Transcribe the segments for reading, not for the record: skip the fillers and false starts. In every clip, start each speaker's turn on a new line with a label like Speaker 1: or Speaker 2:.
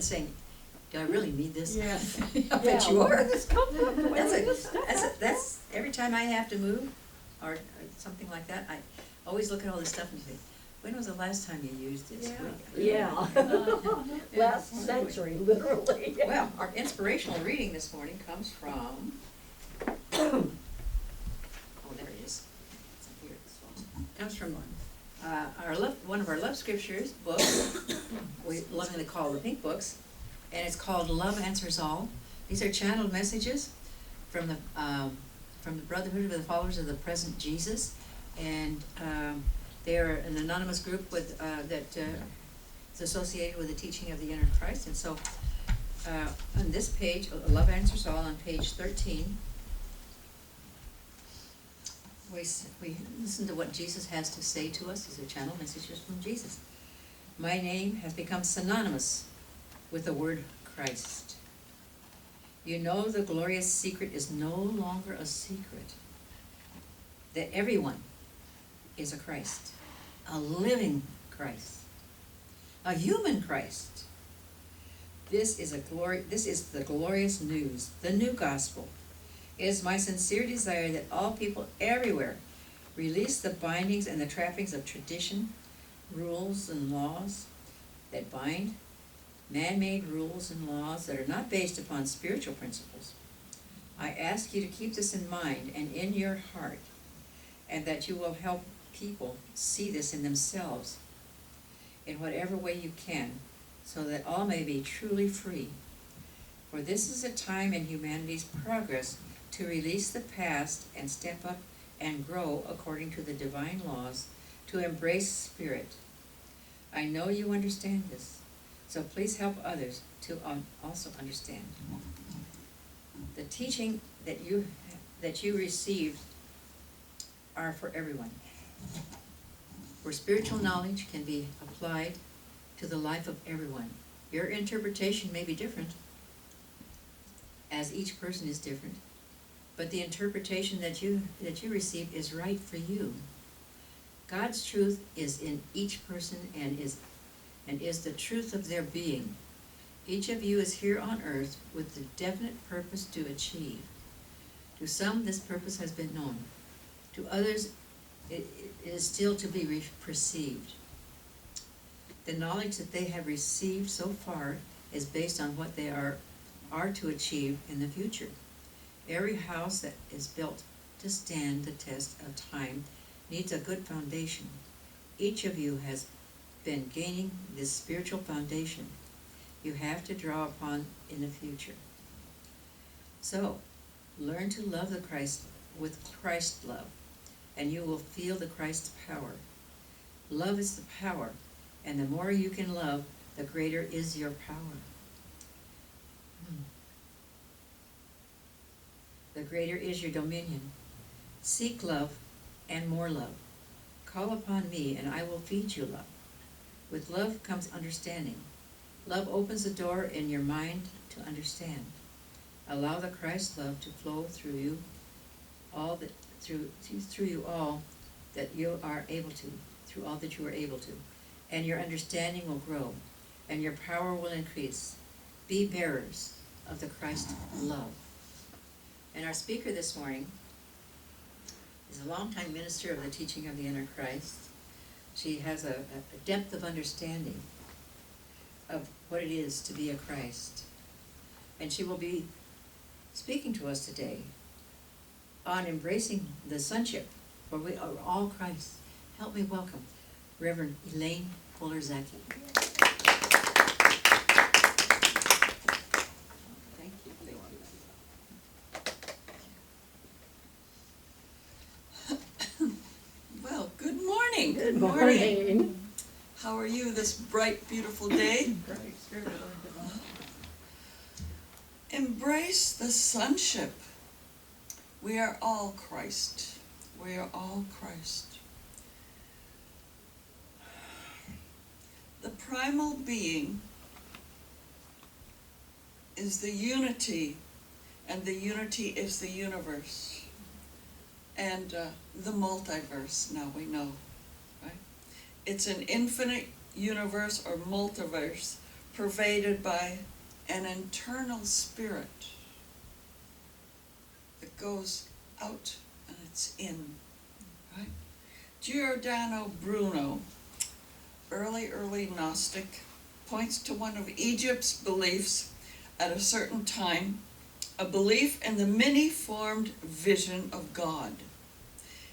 Speaker 1: saying, do I really need this?
Speaker 2: Yes.
Speaker 1: I bet you
Speaker 2: where
Speaker 1: are.
Speaker 2: did this come from? Where did this come from?
Speaker 1: That's every time I have to move or something like that, I always look at all this stuff and say, when was the last time you used this?
Speaker 2: Yeah. Last century, literally.
Speaker 1: Well, our inspirational reading this morning comes from, oh, there it is. It's up here, this one. Comes from one of our love scriptures books. We lovingly call the pink books, and it's called Love Answers All. These are channeled messages from the Brotherhood of the Followers of the Present Jesus, and they are an anonymous group with that is associated with the teaching of the inner Christ. And so on this page, Love Answers All, on page 13, we listen to what Jesus has to say to us. These are channel messages from Jesus. My name has become synonymous with the word Christ. You know the glorious secret is no longer a secret, that everyone is a Christ, a living Christ, a human Christ. This is the glorious news, the new gospel. It is my sincere desire that all people everywhere release the bindings and the trappings of tradition, rules and laws that bind, man-made rules and laws that are not based upon spiritual principles. I ask you to keep this in mind and in your heart, and that you will help people see this in themselves in whatever way you can, so that all may be truly free. For this is a time in humanity's progress to release the past and step up and grow according to the divine laws, to embrace spirit. I know you understand this, so please help others to also understand. The teaching that you received are for everyone, where spiritual knowledge can be applied to the life of everyone. Your interpretation may be different, as each person is different, but the interpretation that you receive is right for you. God's truth is in each person and is the truth of their being. Each of you is here on earth with the definite purpose to achieve. To some, this purpose has been known. To others, it is still to be perceived. The knowledge that they have received so far is based on what they are to achieve in the future. Every house that is built to stand the test of time needs a good foundation. Each of you has been gaining this spiritual foundation you have to draw upon in the future. So, learn to love the Christ with Christ love, and you will feel the Christ's power. Love is the power, and the more you can love, the greater is your power. The greater is your dominion. Seek love and more love. Call upon me, and I will feed you love. With love comes understanding. Love opens the door in your mind to understand. Allow the Christ love to flow through you, all that you are able to, and your understanding will grow, and your power will increase. Be bearers of the Christ love. And our speaker this morning is a longtime minister of the teaching of the inner Christ. She has a depth of understanding of what it is to be a Christ. And she will be speaking to us today on embracing the sonship, where we are all Christ. Help me welcome Reverend Elaine Fuller-Zachey. Thank you.
Speaker 3: Well, good morning.
Speaker 2: Good morning.
Speaker 3: How are you this bright, beautiful day? Embrace the sonship. We are all Christ. We are all Christ. The primal being is the unity, and the unity is the universe. And the multiverse, now we know, right? It's an infinite universe or multiverse pervaded by an internal spirit that goes out and it's in, right? Giordano Bruno, early Gnostic, points to one of Egypt's beliefs at a certain time, a belief in the many-formed vision of God.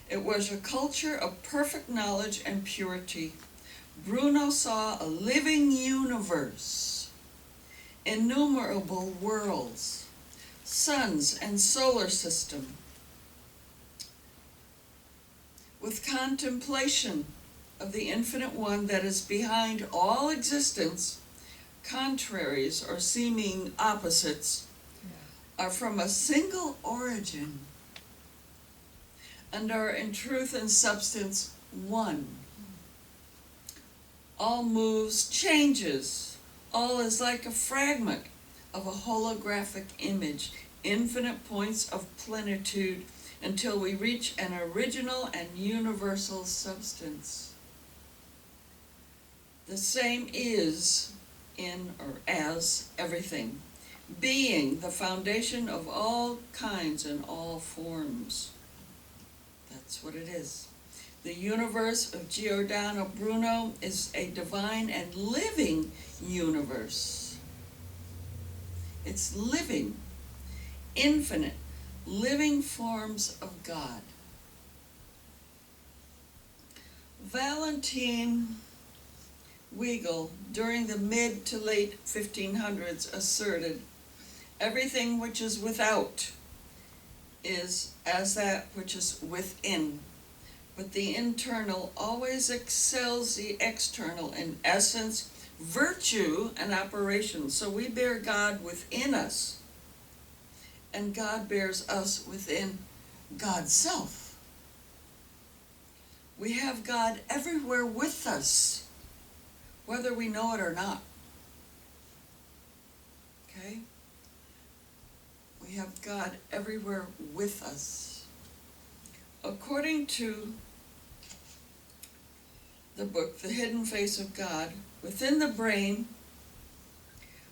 Speaker 3: It was a culture of perfect knowledge and purity. Bruno saw a living universe, innumerable worlds, suns and solar system. With contemplation of the infinite one that is behind all existence, contraries or seeming opposites are from a single origin and are in truth and substance one. All moves, changes, all is like a fragment of a holographic image, infinite points of plenitude until we reach an original and universal substance. The same is in or as everything, being the foundation of all kinds and all forms. That's what it is. The universe of Giordano Bruno is a divine and living universe. It's living, infinite, living forms of God. Valentin Weigel, during the mid to late 1500s, asserted, everything which is without is as that which is within, but the internal always excels the external in essence, virtue, and operation. So we bear God within us, and God bears us within God's self. We have God everywhere with us, whether we know it or not. Okay? We have God everywhere with us. According to the book, The Hidden Face of God, within the brain,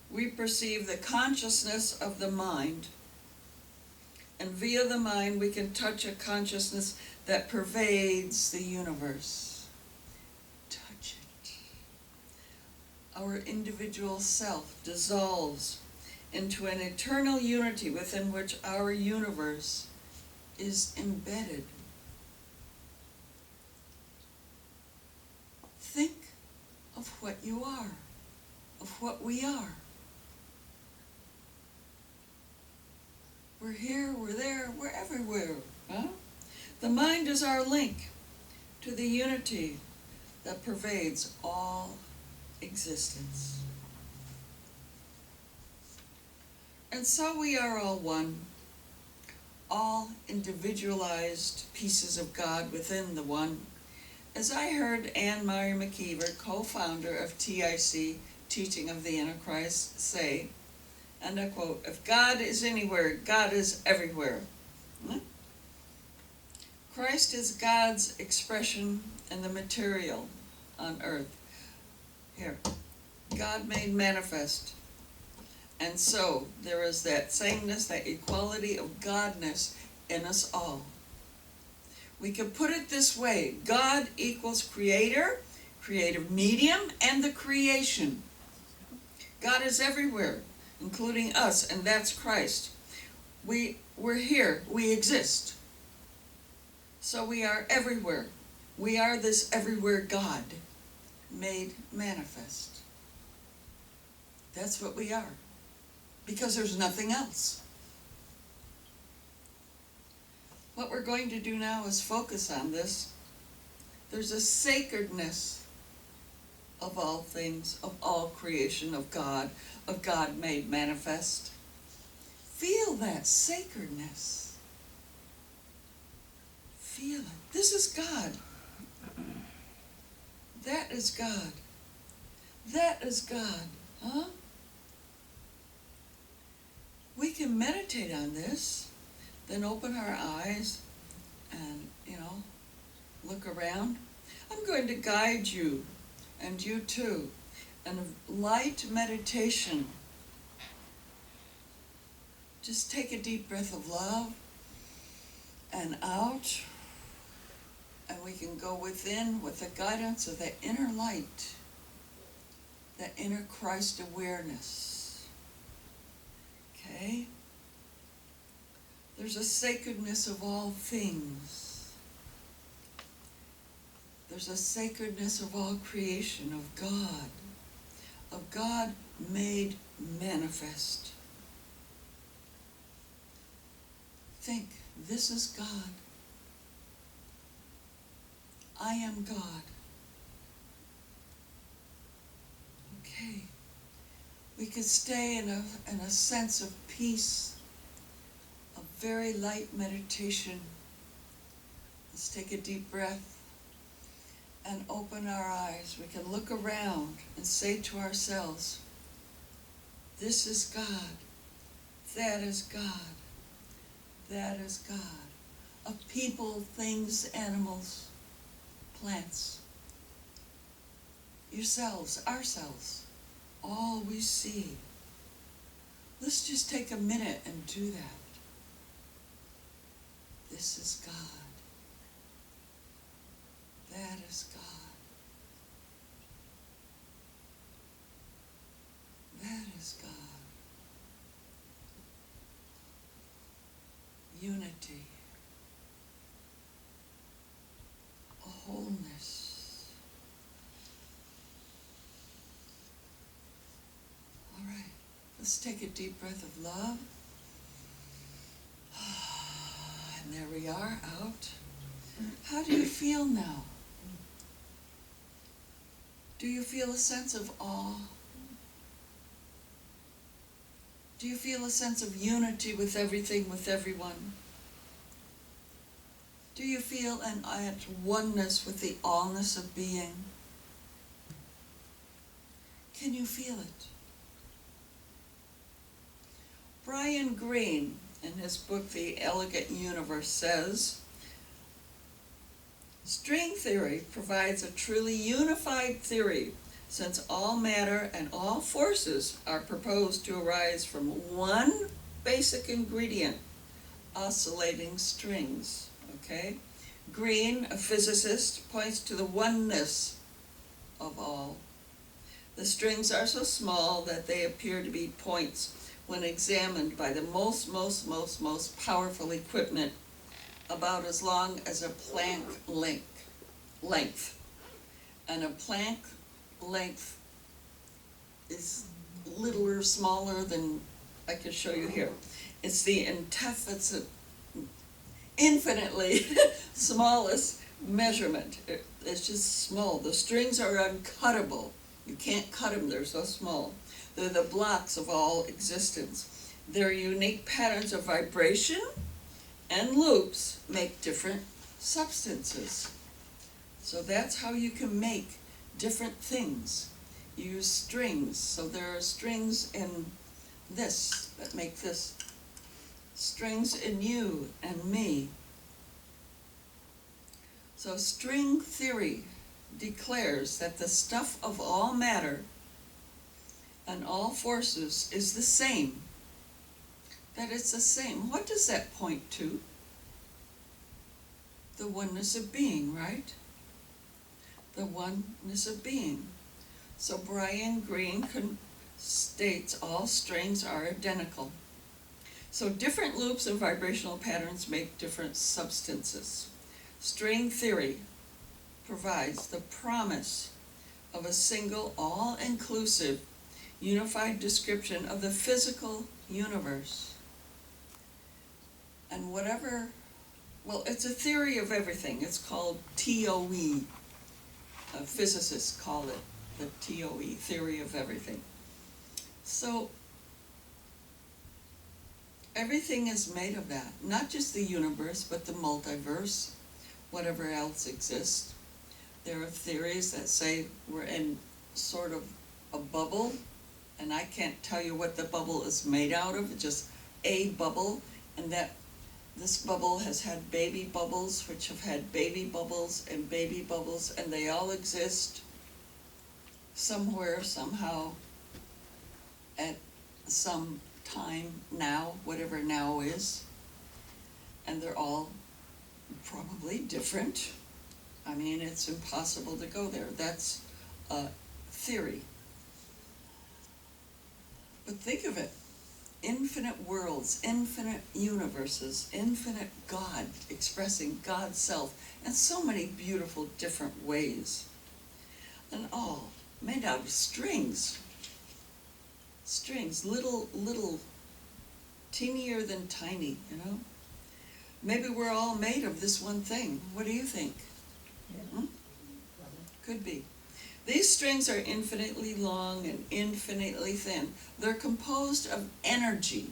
Speaker 3: we perceive the consciousness of the mind. And via the mind, we can touch a consciousness that pervades the universe. Touch it. Our individual self dissolves into an eternal unity within which our universe is embedded. Think of what you are, of what we are. We're here, we're there, we're everywhere. Huh? The mind is our link to the unity that pervades all existence. And so we are all one, all individualized pieces of God within the one. As I heard Anne Mary McKeever, co-founder of TIC, Teaching of the Inner Christ, say, and I quote, if God is anywhere, God is everywhere. Christ is God's expression in the material on earth. Here, God made manifest. And so there is that sameness, that equality of Godness in us all. We can put it this way: God equals creator, creative medium, and the creation. God is everywhere, including us, and that's Christ. We're here, we exist. So we are everywhere. We are this everywhere God made manifest. That's what we are, because there's nothing else. What we're going to do now is focus on this. There's a sacredness of all things, of all creation, of God made manifest. Feel that sacredness. Feel it. This is God. That is God. That is God. Huh? We can meditate on this, then open our eyes and, look around. I'm going to guide you, and you too, and a light meditation. Just take a deep breath of love and out, and we can go within with the guidance of that inner light, that inner Christ awareness. Okay? There's a sacredness of all things. There's a sacredness of all creation, of God made manifest. Think, this is God. I am God. Okay. We could stay in a sense of peace, a very light meditation. Let's take a deep breath and open our eyes. We can look around and say to ourselves, this is God. That is God. That is God. Of people, things, animals, plants, yourselves, ourselves, all we see. Let's just take a minute and do that. This is God. That is God. That is God. Unity. A wholeness. All right, let's take a deep breath of love. And there we are, out. How do you feel now? Do you feel a sense of awe? Do you feel a sense of unity with everything, with everyone? Do you feel an at oneness with the allness of being? Can you feel it? Brian Greene, in his book, The Elegant Universe, says, string theory provides a truly unified theory, since all matter and all forces are proposed to arise from one basic ingredient, oscillating strings. Okay? Greene, a physicist, points to the oneness of all. The strings are so small that they appear to be points when examined by the most powerful equipment, about as long as a Planck length. And a Planck length is littler, smaller than I can show you here. It's the infinitely smallest measurement. It's just small. The strings are uncuttable. You can't cut them, they're so small. They're the blocks of all existence. Their unique patterns of vibration and loops make different substances. So that's how you can make different things. Use strings. So there are strings in this that make this. Strings in you and me. So string theory declares that the stuff of all matter and all forces is the same. That it's the same. What does that point to? The oneness of being, right? The oneness of being. So Brian Greene states all strings are identical. So different loops and vibrational patterns make different substances. String theory provides the promise of a single, all-inclusive, unified description of the physical universe. And whatever, well, it's a theory of everything. It's called TOE. Physicists call it the TOE, theory of everything. So everything is made of that. Not just the universe, but the multiverse, whatever else exists. There are theories that say we're in sort of a bubble, and I can't tell you what the bubble is made out of, it's just a bubble, and that this bubble has had baby bubbles, which have had baby bubbles, and they all exist somewhere, somehow, at some time now, whatever now is, and they're all probably different. I mean, it's impossible to go there. That's a theory. But think of it. Infinite worlds, infinite universes, infinite God expressing God's self in so many beautiful different ways. And all made out of strings. Strings, little, teenier than tiny, you know? Maybe we're all made of this one thing. What do you think? Hmm? Could be. These strings are infinitely long and infinitely thin. They're composed of energy.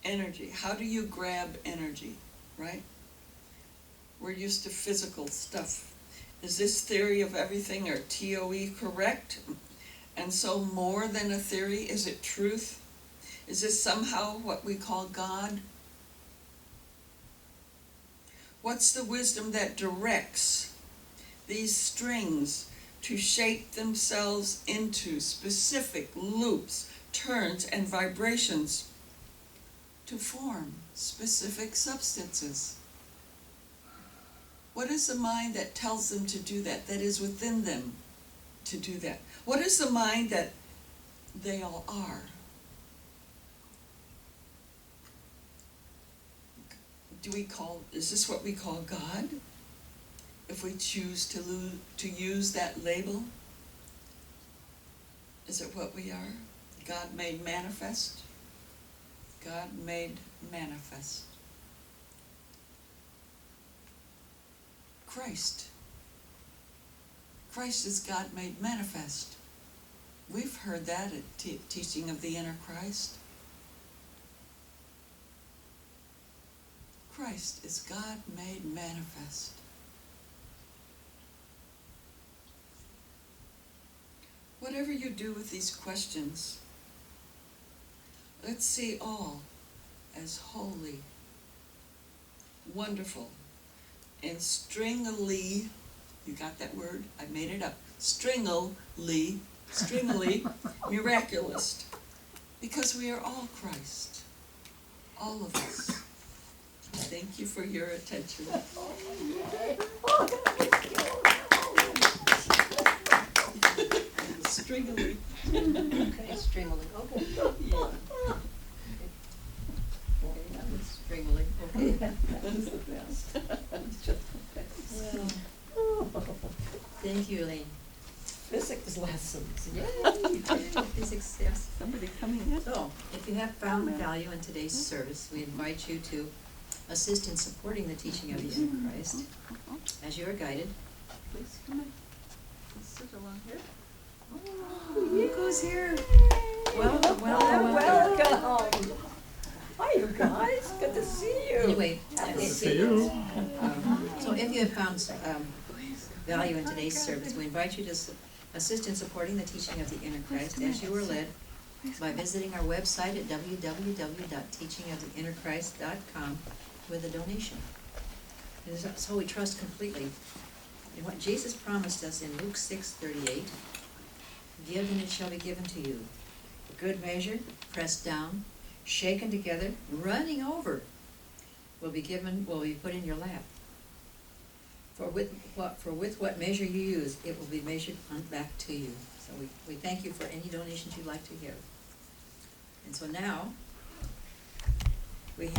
Speaker 3: Energy. How do you grab energy, right? We're used to physical stuff. Is this theory of everything, or TOE, correct? And so more than a theory, is it truth? Is this somehow what we call God? What's the wisdom that directs these strings to shape themselves into specific loops, turns, and vibrations to form specific substances? What is the mind that tells them to do that, that is within them to do that? What is the mind that they all are? Is this what we call God? If we choose to use that label? Is it what we are? God made manifest? God made manifest. Christ. Christ is God made manifest. We've heard that at teaching of the inner Christ. Christ is God made manifest. Whatever you do with these questions, let's see all as holy, wonderful, and stringily, you got that word? I made it up. Stringily, miraculous. Because we are all Christ. All of us. Thank you for your attention. Stringily.
Speaker 1: Okay, stringily. Okay.
Speaker 3: Yeah.
Speaker 1: Okay, that was stringily. Okay.
Speaker 3: That is the best. It's just the best.
Speaker 1: Well, thank you, Elaine.
Speaker 2: Physics lessons, yay!
Speaker 1: Physics, yes.
Speaker 3: Somebody coming in?
Speaker 1: So, if you have found value in today's service, we invite you to assist in supporting the teaching of the inner Christ as you are guided.
Speaker 3: Please come in. Let's sit along here.
Speaker 1: Look who's here. Welcome.
Speaker 2: Welcome. Hi, you guys. Good to see you.
Speaker 1: Anyway,
Speaker 4: See you.
Speaker 1: so if you have found value in today's service, we invite you to assist in supporting the teaching of the inner Christ as you are led by visiting our website at www.teachingoftheinnerchrist.com with a donation. And so we trust completely in what Jesus promised us in Luke 6:38. Give and it shall be given to you. A good measure, pressed down, shaken together, running over, will be put in your lap. For with what measure you use, it will be measured back to you. So we thank you for any donations you'd like to give. And so now,